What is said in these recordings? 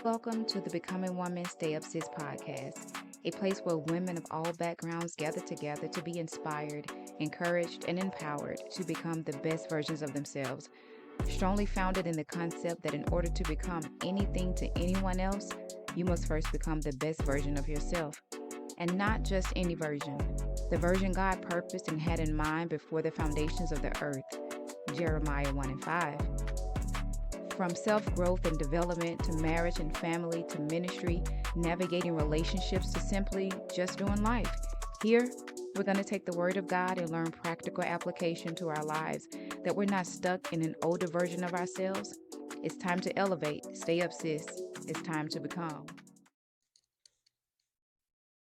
Welcome to the Becoming Woman Stay Up Sis podcast, a place where women of all backgrounds gather together to be inspired, encouraged, and empowered to become the best versions of themselves. Strongly founded in the concept that in order to become anything to anyone else, you must first become the best version of yourself. And not just any version, the version God purposed and had in mind before the foundations of the earth. Jeremiah 1 and 5. From self growth and development to marriage and family to ministry, navigating relationships to simply just doing life. Here, we're going to take the Word of God and learn practical application to our lives, that we're not stuck in an older version of ourselves. It's time to elevate. Stay up, sis. It's time to become.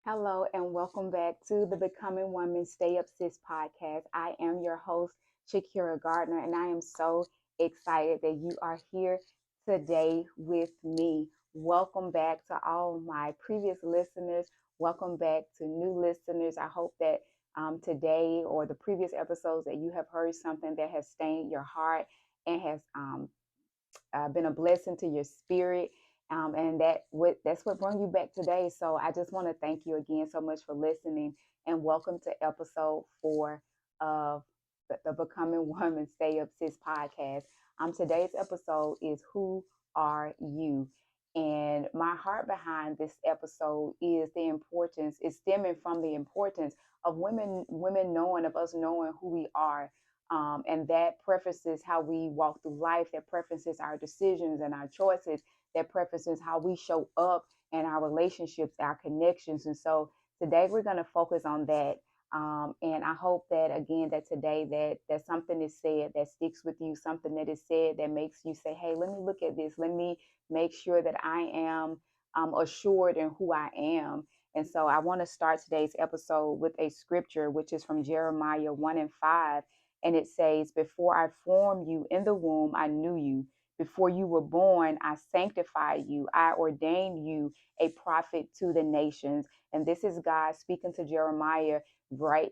Hello, and welcome back to the Becoming Woman Stay Up Sis podcast. I am your host, Shakira Gardner, and I am so excited that you are here today with me. Welcome back to all my previous listeners. Welcome back to new listeners. I hope that today or the previous episodes that you have heard something that has stained your heart and has been a blessing to your spirit. And that's what brought you back today. So I just want to thank you again so much for listening, and welcome to episode 4 of the Becoming Woman Stay Up Sis podcast. Today's episode is Who Are You? And my heart behind this episode is stemming from the importance of women knowing, of us knowing who we are, and that prefaces how we walk through life, that prefaces our decisions and our choices, that prefaces how we show up in our relationships, our connections. And so today we're going to focus on that. And I hope that again, that today that something is said that sticks with you, something that is said that makes you say, hey, let me look at this. Let me make sure that I am assured in who I am. And so I want to start today's episode with a scripture, which is from Jeremiah 1 and 5. And it says, before I formed you in the womb, I knew you. Before you were born, I sanctified you. I ordained you a prophet to the nations. And this is God speaking to Jeremiah right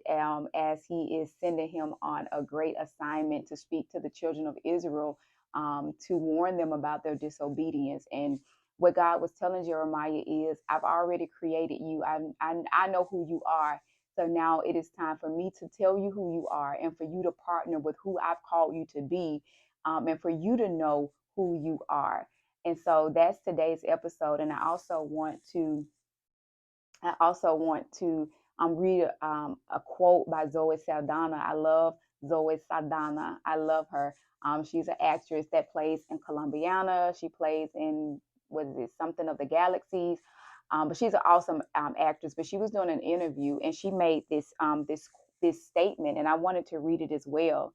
as he is sending him on a great assignment to speak to the children of Israel, to warn them about their disobedience. And what God was telling Jeremiah is, I've already created you. I know who you are. So now it is time for me to tell you who you are, and for you to partner with who I've called you to be, and for you to know who you are. And so that's today's episode. And I also want to read a quote by Zoe Saldana. I love Zoe Saldana. I love her. She's an actress that plays in Colombiana. She plays in, what is it, something of the Galaxies. But she's an awesome actress. But she was doing an interview, and she made this statement, and I wanted to read it as well.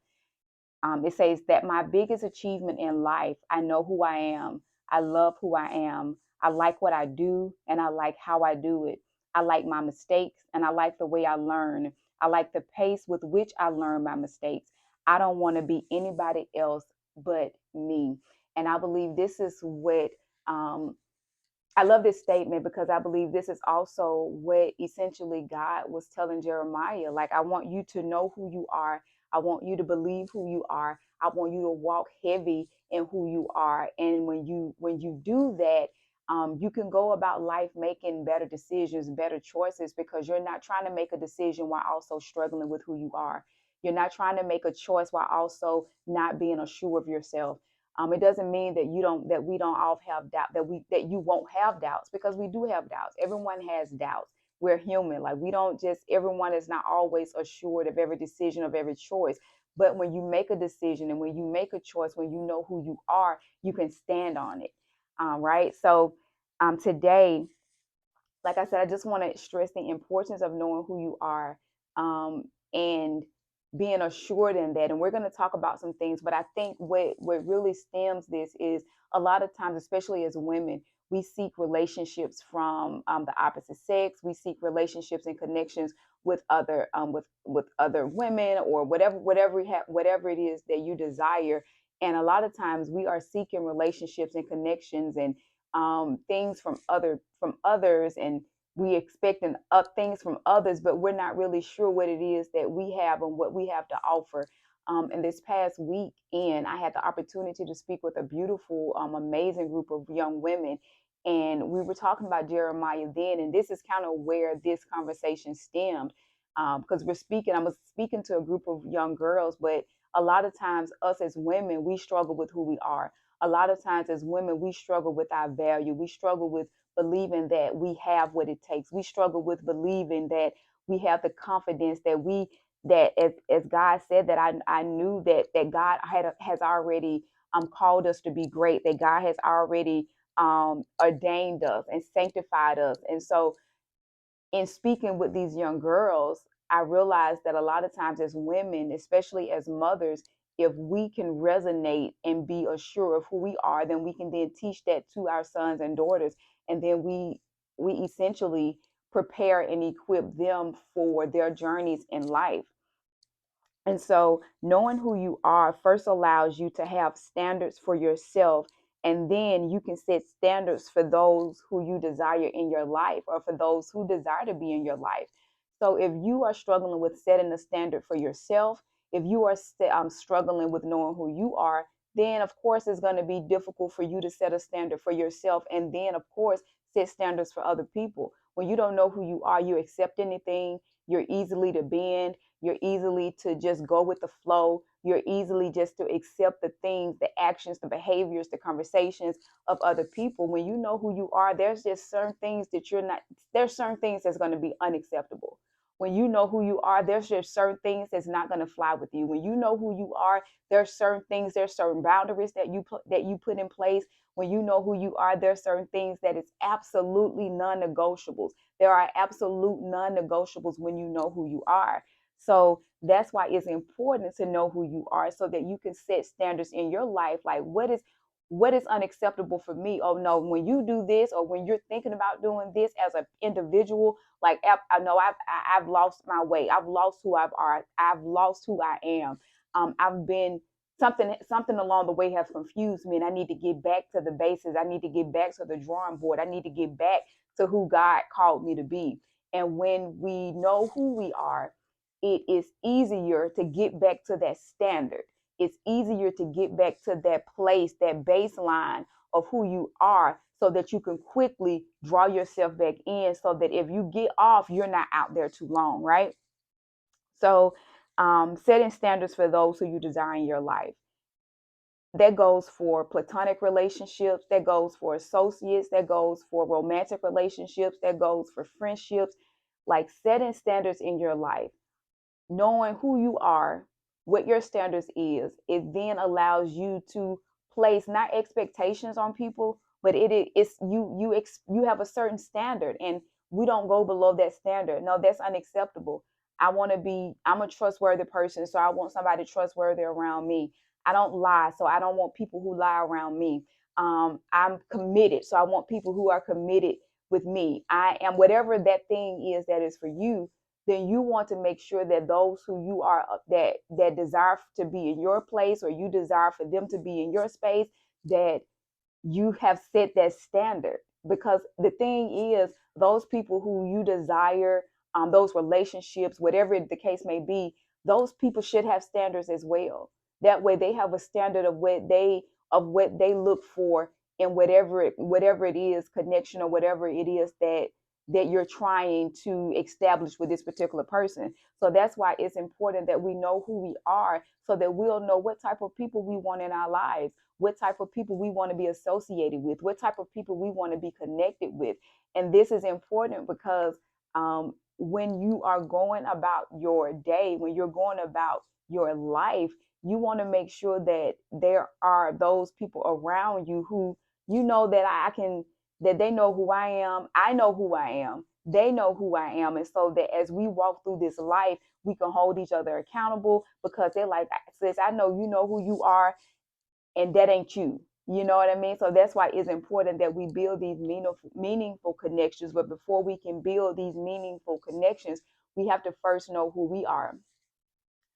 It says that my biggest achievement in life, I know who I am. I love who I am. I like what I do, and I like how I do it. I like my mistakes, and I like the way I learn. I like the pace with which I learn my mistakes. I don't want to be anybody else but me. And I believe this is what I love this statement, because I believe this is also what essentially God was telling Jeremiah. Like, I want you to know who you are. I want you to believe who you are. I want you to walk heavy in who you are. And when you do that, you can go about life making better decisions, better choices, because you're not trying to make a decision while also struggling with who you are. You're not trying to make a choice while also not being assured of yourself. It doesn't mean that we don't all have doubt, that you won't have doubts, because we do have doubts. Everyone has doubts. We're human. Like, we don't just, everyone is not always assured of every decision, of every choice. But when you make a decision and when you make a choice, when you know who you are, you can stand on it. Right. So today, like I said, I just want to stress the importance of knowing who you are, and being assured in that. And we're going to talk about some things, but I think what really stems this is, a lot of times, especially as women, we seek relationships from the opposite sex. We seek relationships and connections with other women, or whatever it is that you desire. And a lot of times we are seeking relationships and connections and things from others, and we expecting things from others, but we're not really sure what it is that we have and what we have to offer. And this past weekend, I had the opportunity to speak with a beautiful, amazing group of young women, And we were talking about Jeremiah then, and this is kind of where this conversation stemmed. Because I was speaking to a group of young girls, but a lot of times, us as women, we struggle with who we are. A lot of times, as women, we struggle with our value. We struggle with believing that we have what it takes. We struggle with believing that we have the confidence that as God said, that I knew that God has already called us to be great, that God has already ordained us and sanctified us. And so, in speaking with these young girls, I realized that a lot of times, as women, especially as mothers, if we can resonate and be assured of who we are, then we can then teach that to our sons and daughters. And then we essentially prepare and equip them for their journeys in life. And so, knowing who you are first allows you to have standards for yourself. And then you can set standards for those who you desire in your life, or for those who desire to be in your life. So, if you are struggling with setting a standard for yourself, if you are struggling with knowing who you are, then of course it's going to be difficult for you to set a standard for yourself. And then, of course, set standards for other people. When you don't know who you are, you accept anything, you're easily to bend, you're easily to just go with the flow. You're easily just to accept the things, the actions, the behaviors, the conversations of other people. When you know who you are, there's just certain things that you're not, there's certain things that's going to be unacceptable. When you know who you are, there's just certain things that's not going to fly with you. When you know who you are, there's certain things, there's certain boundaries that you put in place. When you know who you are, there's certain things that is absolutely non-negotiables. There are absolute non-negotiables when you know who you are. So that's why it's important to know who you are, so that you can set standards in your life. Like, what is unacceptable for me? Oh no, when you do this, or when you're thinking about doing this as an individual, like, I know I've lost my way. I've lost who I've lost who I am. I've been something along the way has confused me, and I need to get back to the basis. I need to get back to the drawing board. I need to get back to who God called me to be. And when we know who we are, it is easier to get back to that standard. It's easier to get back to that place, that baseline of who you are, so that you can quickly draw yourself back in, so that if you get off, you're not out there too long, right? So, setting standards for those who you desire in your life. That goes for platonic relationships, that goes for associates, that goes for romantic relationships, that goes for friendships. Like, setting standards in your life, knowing who you are, what your standards is, it then allows you to place not expectations on people, but it's you have a certain standard, and we don't go below that standard. No, that's unacceptable. I'm a trustworthy person, so I want somebody trustworthy around me. I don't lie, so I don't want people who lie around me. I'm committed, so I want people who are committed with me. I am whatever that thing is that is for you. Then you want to make sure that those who you are, that desire to be in your place, or you desire for them to be in your space, that you have set that standard. Because the thing is, those people who you desire, those relationships, whatever the case may be, those people should have standards as well. That way they have a standard of what they look for in whatever it is, connection, or whatever it is that you're trying to establish with this particular person. So that's why it's important that we know who we are, so that we'll know what type of people we want in our lives, what type of people we want to be associated with, what type of people we want to be connected with. And this is important because, when you are going about your day, when you're going about your life, you want to make sure that there are those people around you who, that that they know who I am. I know who I am. They know who I am. And so that as we walk through this life, we can hold each other accountable, because they're like, sis, I know you know who you are, and that ain't you. You know what I mean? So that's why it's important that we build these meaningful connections. But before we can build these meaningful connections, we have to first know who we are.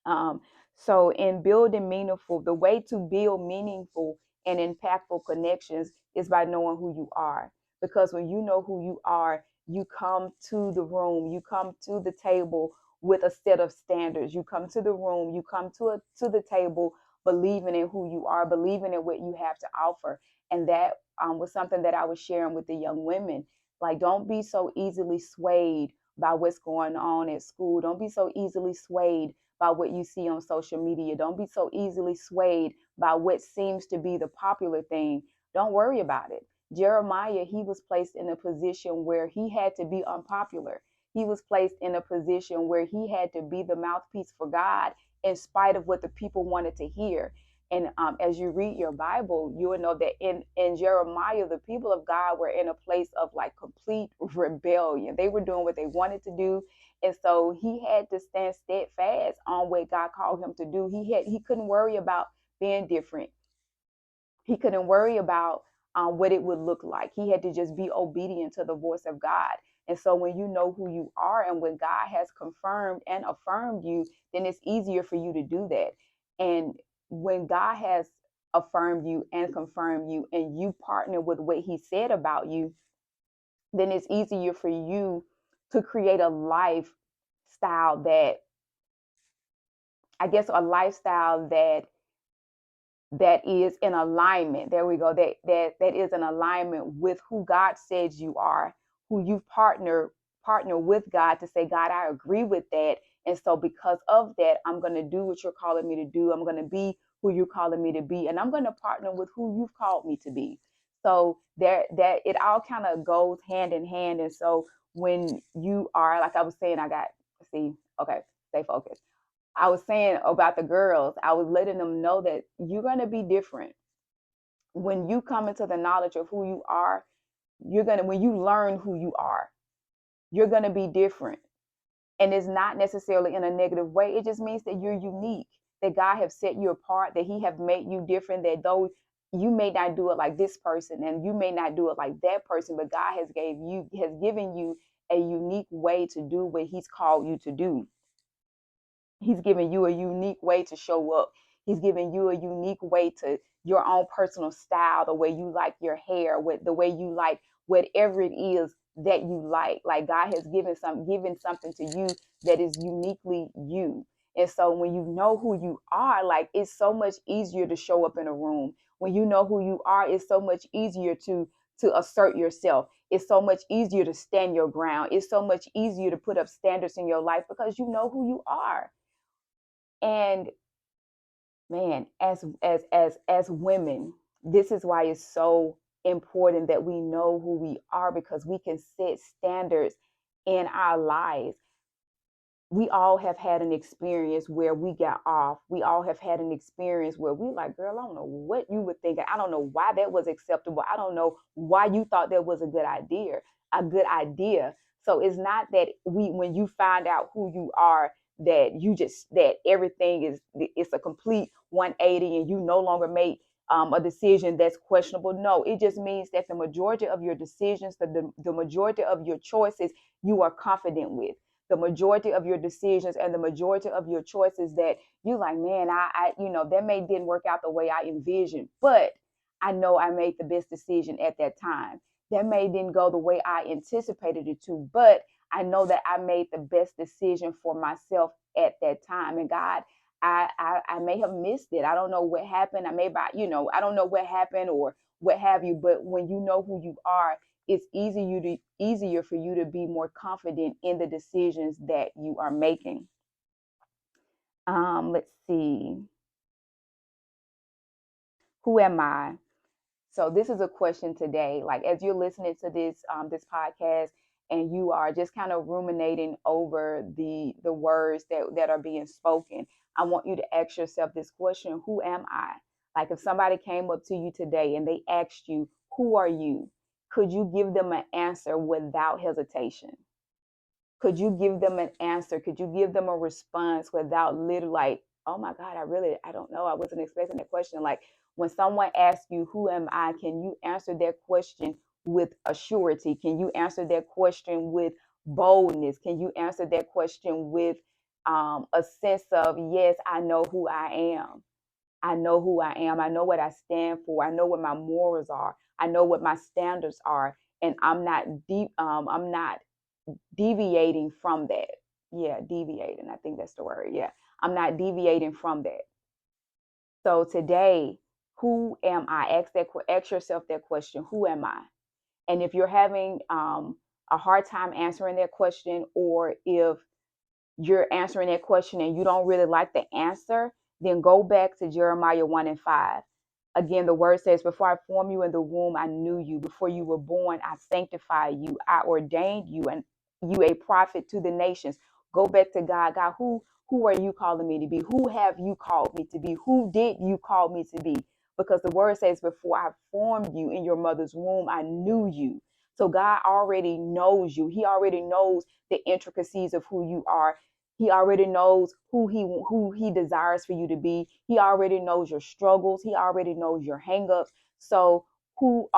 Um, so, in building meaningful, the way to build meaningful and impactful connections is by knowing who you are. Because when you know who you are, you come to the room, you come to the table with a set of standards. You come to the room, you come to the table believing in who you are, believing in what you have to offer. And was something that I was sharing with the young women. Like, don't be so easily swayed by what's going on at school. Don't be so easily swayed by what you see on social media. Don't be so easily swayed by what seems to be the popular thing. Don't worry about it. Jeremiah, he was placed in a position where he had to be unpopular. He was placed in a position where he had to be the mouthpiece for God in spite of what the people wanted to hear. And as you read your Bible, you will know that in Jeremiah, the people of God were in a place of like complete rebellion. They were doing what they wanted to do. And so he had to stand steadfast on what God called him to do. He couldn't worry about being different. He couldn't worry about what it would look like. He had to just be obedient to the voice of God. And so when you know who you are and when God has confirmed and affirmed you, then it's easier for you to do that. And when God has affirmed you and confirmed you and you partner with what he said about you, then it's easier for you to create a lifestyle that, I guess, a lifestyle that is in alignment. There we go. That is in alignment with who God says you are, who you partner with God to say, God, I agree with that. And so because of that, I'm going to do what you're calling me to do. I'm going to be who you're calling me to be, and I'm going to partner with who you've called me to be. So that it all kind of goes hand in hand. And so when you are, like I was saying, okay, stay focused. I was saying about the girls, I was letting them know that you're going to be different. When you come into the knowledge of who you are, when you learn who you are, you're going to be different. And it's not necessarily in a negative way. It just means that you're unique, that God have set you apart, that he have made you different, that though you may not do it like this person and you may not do it like that person, but God has given you a unique way to do what he's called you to do. He's giving you a unique way to show up. He's giving you a unique way to your own personal style, the way you like your hair, with the way you like whatever it is that you like. Like God has given something to you that is uniquely you. And so when you know who you are, like it's so much easier to show up in a room. When you know who you are, it's so much easier to assert yourself. It's so much easier to stand your ground. It's so much easier to put up standards in your life because you know who you are. And man, as women, this is why it's so important that we know who we are, because we can set standards in our lives. We all have had an experience where we got off. We all have had an experience where we like, girl, I don't know what you were thinking. I don't know why that was acceptable. I don't know why you thought that was a good idea. So it's not that when you find out who you are, that everything it's a complete 180 and you no longer make a decision that's questionable. No, it just means that the majority of your decisions, the majority of your choices, you are confident with. The majority of your decisions and the majority of your choices that you like, man, that may didn't work out the way I envisioned, but I know I made the best decision at that time. That may didn't go the way I anticipated it to, but I know that I made the best decision for myself at that time. And God, I may have missed it. I don't know what happened. I don't know what happened or what have you. But when you know who you are, it's easier for you to be more confident in the decisions that you are making. Let's see. Who am I? So this is a question today. Like as you're listening to this podcast and you are just kind of ruminating over the words that are being spoken, I want you to ask yourself this question: who am I? Like if somebody came up to you today and they asked you, who are you? Could you give them an answer without hesitation? Could you give them an answer? Could you give them a response without literally like, oh my God, I don't know. I wasn't expecting that question. Like when someone asks you, who am I? Can you answer that question with a surety? Can you answer that question with boldness? Can you answer that question with a sense of, yes, I know who I am. I know who I am. I know what I stand for. I know what my morals are. I know what my standards are. And I'm not deviating from that. Yeah, deviating. I think that's the word. Yeah. I'm not deviating from that. So today, Who am I? Ask yourself that question. Who am I? And if you're having a hard time answering that question, or if you're answering that question and you don't really like the answer, then go back to Jeremiah 1 and 5. Again, the word says, before I formed you in the womb, I knew you. Before you were born, I sanctified you. I ordained you and you a prophet to the nations. Go back to God. God, who are you calling me to be? Who have you called me to be? Who did you call me to be? Because the word says, before I formed you in your mother's womb, I knew you. So God already knows you. He already knows the intricacies of who you are. He already knows who he desires for you to be. He already knows your struggles. He already knows your hangups. So who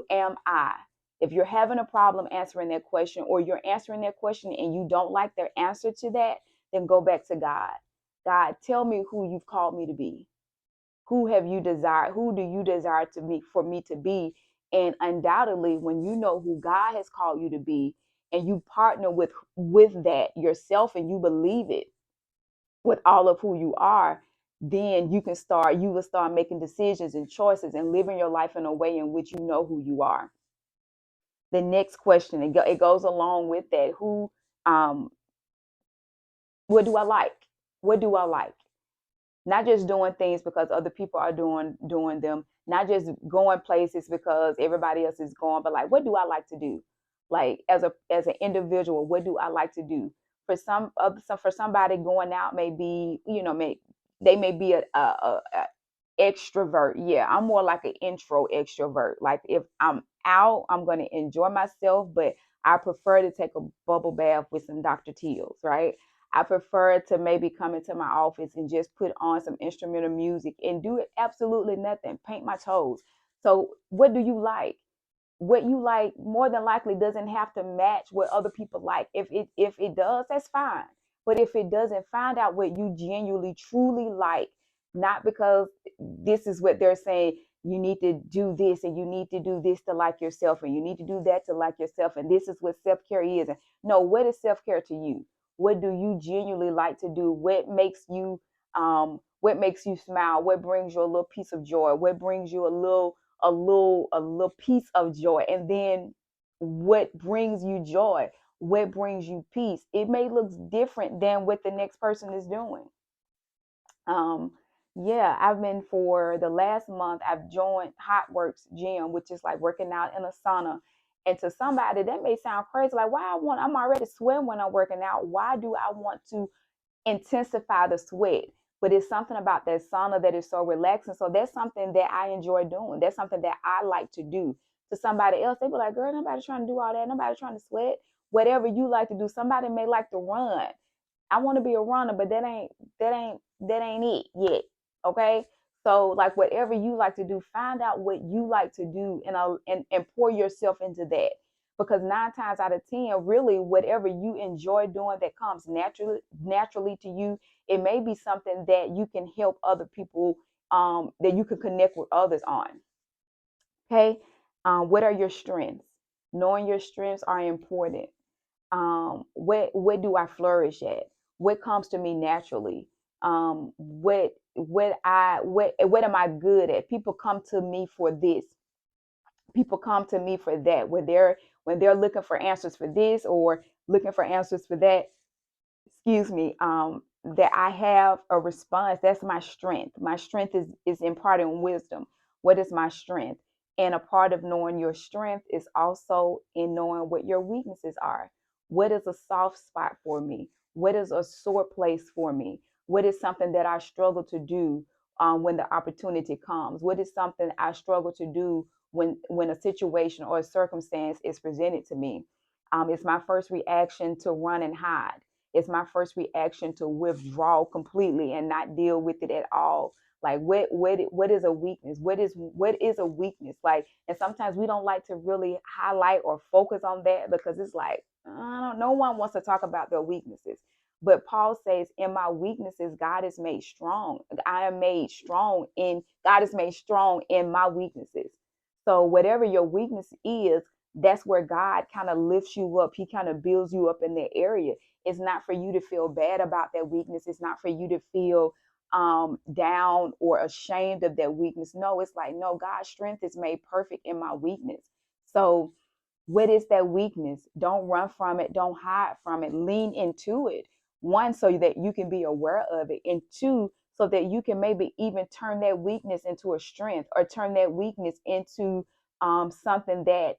am I? If you're having a problem answering that question, or you're answering that question and you don't like their answer to that, then go back to God. God, tell me who you've called me to be. Who have you desired? Who do you desire to me for me to be? And undoubtedly, when you know who God has called you to be, and you partner with that yourself, and you believe it with all of who you are, then you will start making decisions and choices and living your life in a way in which you know who you are. The next question, it goes along with that. Um, what do I like? What do I like? Not just doing things because other people are doing them, not just going places because everybody else is going, but like, what do I like to do? Like, as an individual, what do I like to do? For somebody, going out may be, they may be a extrovert. Yeah, I'm more like an intro extrovert. Like, if I'm out, I'm going to enjoy myself, but I prefer to take a bubble bath with some Dr. Teals, right? I prefer to maybe come into my office and just put on some instrumental music and do it absolutely nothing, paint my toes. So, what do you like? What you like more than likely doesn't have to match what other people like. If it does, that's fine. But if it doesn't, find out what you genuinely truly like, not because this is what they're saying. You need to do this and you need to do this to like yourself, and you need to do that to like yourself, and this is what self-care is. And no, what is self-care to you? What do you genuinely like to do? What makes you smile? What brings you a little piece of joy? What brings you a little piece of joy? And then, what brings you joy? What brings you peace? It may look different than what the next person is doing. um yeah, I've been, for the last month, I've joined Hot Works Gym, which is like working out in a sauna. And to somebody that may sound crazy, like, I'm already sweating when I'm working out, why do I want to intensify the sweat? But it's something about that sauna that is so relaxing. So that's something that I enjoy doing. That's something that I like to do. To somebody else, they be like, girl, nobody's trying to do all that. Nobody's trying to sweat. Whatever you like to do. Somebody may like to run. I want to be a runner, but that ain't it yet. Okay. So, like, whatever you like to do, find out what you like to do, and pour yourself into that. Because 9 times out of 10, really, whatever you enjoy doing that comes naturally to you, it may be something that you can help other people, that you can connect with others on. Okay. What are your strengths? Knowing your strengths are important. What do I flourish at? What comes to me naturally? What am I good at? People come to me for this. People come to me for that. When they're looking for answers for this, or looking for answers for that, excuse me, that I have a response. That's my strength. My strength is imparting wisdom. What is my strength? And a part of knowing your strength is also in knowing what your weaknesses are. What is a soft spot for me? What is a sore place for me? What is something that I struggle to do, when the opportunity comes? What is something I struggle to do when a situation or a circumstance is presented to me? It's my first reaction to run and hide. It's my first reaction to withdraw completely and not deal with it at all. Like, what is a weakness? What is a weakness? Like, and sometimes we don't like to really highlight or focus on that, because it's like, no one wants to talk about their weaknesses. But Paul says, in my weaknesses, God is made strong. God is made strong in my weaknesses. So whatever your weakness is, that's where God kind of lifts you up. He kind of builds you up in that area. It's not for you to feel bad about that weakness. It's not for you to feel down or ashamed of that weakness. No, it's like, no, God's strength is made perfect in my weakness. So what is that weakness? Don't run from it. Don't hide from it. Lean into it. One, so that you can be aware of it. And two, so that you can maybe even turn that weakness into a strength, or turn that weakness into something that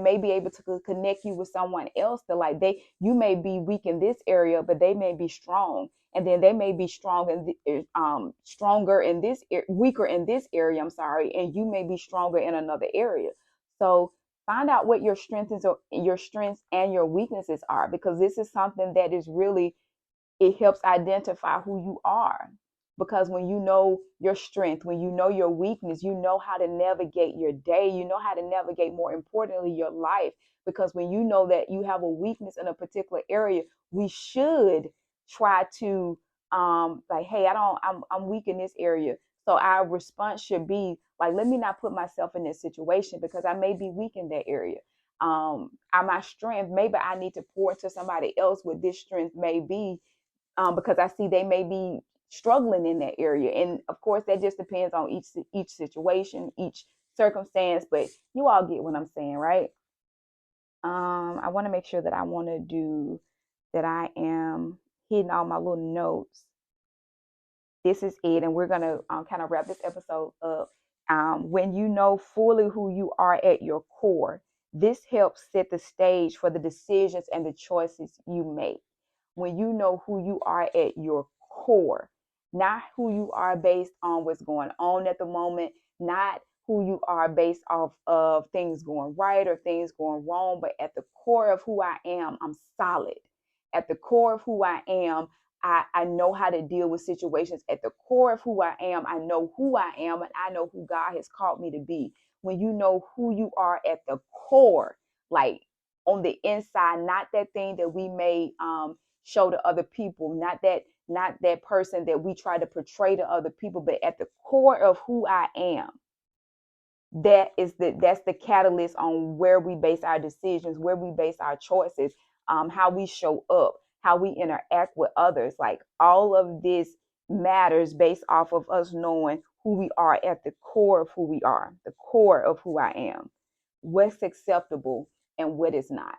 may be able to connect you with someone else. That, like, you may be weak in this area, but they may be strong, and then they may be stronger in this, weaker in this area. I'm sorry, and you may be stronger in another area. So find out what your strengths and your weaknesses are, because this is something that is really, it helps identify who you are. Because when you know your strength, when you know your weakness, you know how to navigate your day, you know how to navigate, more importantly, your life. Because when you know that you have a weakness in a particular area, we should try to like, hey, I'm weak in this area. So our response should be like, let me not put myself in this situation, because I may be weak in that area. My strength, maybe I need to pour to somebody else what this strength may be, because I see they may be struggling in that area. And of course, that just depends on each situation, each circumstance. But you all get what I'm saying, right? I want to make sure that I want to do that. I am hitting all my little notes. This is it, and we're gonna kind of wrap this episode up. When you know fully who you are at your core, this helps set the stage for the decisions and the choices you make. When you know who you are at your core, not who you are based on what's going on at the moment, not who you are based off of things going right or things going wrong, but at the core of who I am, I'm solid. At the core of who I am, I know how to deal with situations. At the core of who I know who I am, and I know who God has called me to be. When you know who you are at the core, like on the inside, not that thing that we may show to other people, not that person that we try to portray to other people, but at the core of who I am, that's the catalyst on where we base our decisions, where we base our choices, how we show up, how we interact with others. Like, all of this matters based off of us knowing who we are at the core of who we are, the core of who I am, what's acceptable and what is not,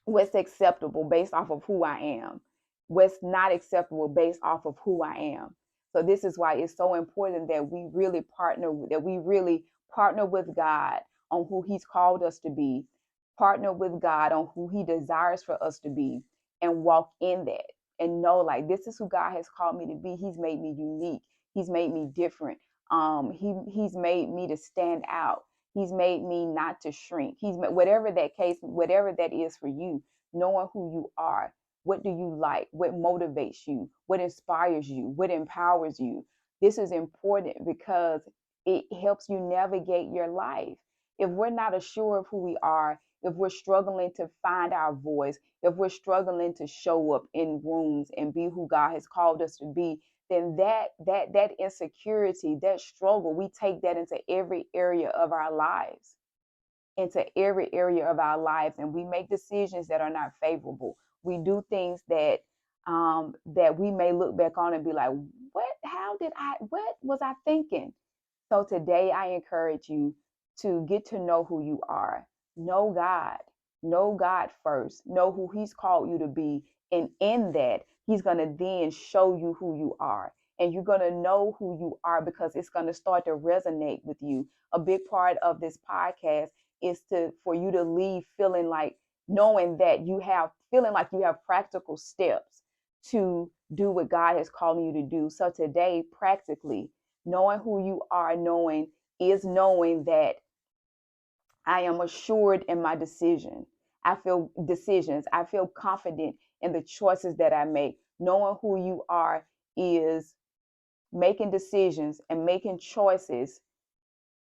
what's acceptable based off of who I am, what's not acceptable based off of who I am. So this is why it's so important that we really partner with God on who He's called us to be, partner with God on who He desires for us to be, and walk in that, and know, like, this is who God has called me to be. He's made me unique. He's made me different. He's made me to stand out. He's made me not to shrink. Whatever that case, whatever that is for you, knowing who you are. What do you like? What motivates you? What inspires you? What empowers you? This is important because it helps you navigate your life. If we're not assured of who we are, if we're struggling to find our voice, if we're struggling to show up in rooms and be who God has called us to be, then that insecurity, that struggle, we take that into every area of our lives, and we make decisions that are not favorable. We do things that we may look back on and be like, what was I thinking? So today I encourage you to get to know who you are. Know God. Know God first. Know who He's called you to be. And in that, He's going to then show you who you are. And you're going to know who you are because it's going to start to resonate with you. A big part of this podcast is for you to leave feeling like, knowing that feeling like you have practical steps to do what God has called you to do. So today, practically, knowing who you are, knowing that I am assured in my decision. I feel confident in the choices that I make. Knowing who you are is making decisions and making choices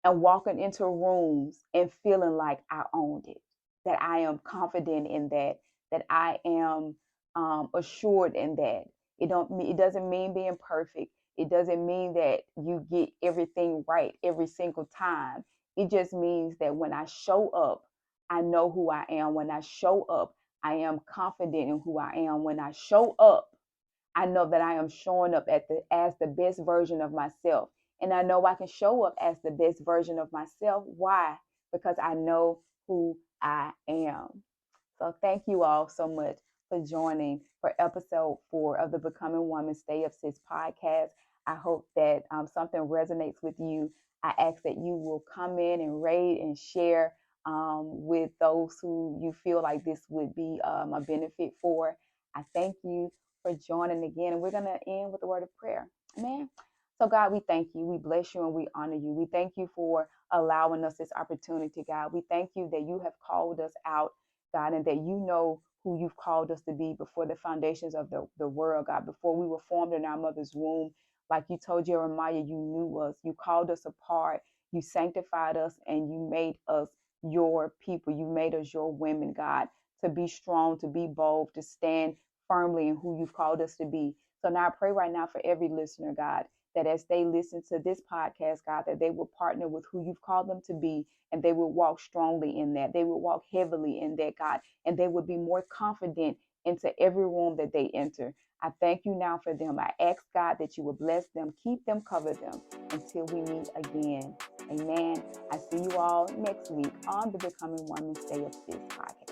and walking into rooms and feeling like I owned it, that I am confident in that I am assured in that. It doesn't mean being perfect. It doesn't mean that you get everything right every single time. It just means that when I show up, I know who I am. When I show up, I am confident in who I am. When I show up, I know that I am showing up as the best version of myself. And I know I can show up as the best version of myself. Why? Because I know who I am. So thank you all so much for joining for episode 4 of the Becoming Woman Stay Up Sis podcast. I hope that something resonates with you. I ask that you will come in and rate and share with those who you feel like this would be a benefit for. I thank you for joining again. And we're going to end with a word of prayer. Amen. So, God, we thank you. We bless you and we honor you. We thank you for allowing us this opportunity, God. We thank you that you have called us out, God, and that you know who you've called us to be before the foundations of the world, God, before we were formed in our mother's womb. Like you told Jeremiah, you knew us, you called us apart, you sanctified us, and you made us your people. You made us your women, God, to be strong, to be bold, to stand firmly in who you've called us to be. So now I pray right now for every listener, God, that as they listen to this podcast, God, that they will partner with who you've called them to be, and they will walk strongly in that. They will walk heavily in that, God, and they will be more confident into every room that they enter. I thank you now for them. I ask, God, that you will bless them, keep them, cover them until we meet again. Amen. I see you all next week on the Becoming Woman Stay Up Sis podcast.